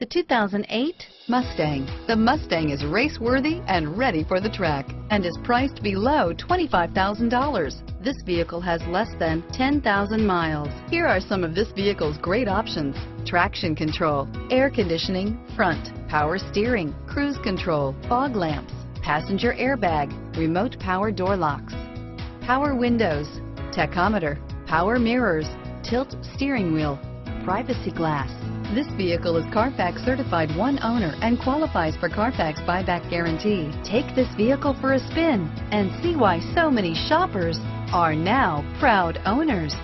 The 2008 Mustang. The Mustang is race-worthy and ready for the track and is priced below $25,000. This vehicle has less than 10,000 miles. Here are some of this vehicle's great options: traction control, air conditioning, front, power steering, cruise control, fog lamps, passenger airbag, remote power door locks, power windows, tachometer, power mirrors, tilt steering wheel, privacy glass. This vehicle is Carfax certified one owner and qualifies for Carfax buyback guarantee. Take this vehicle for a spin and see why so many shoppers are now proud owners.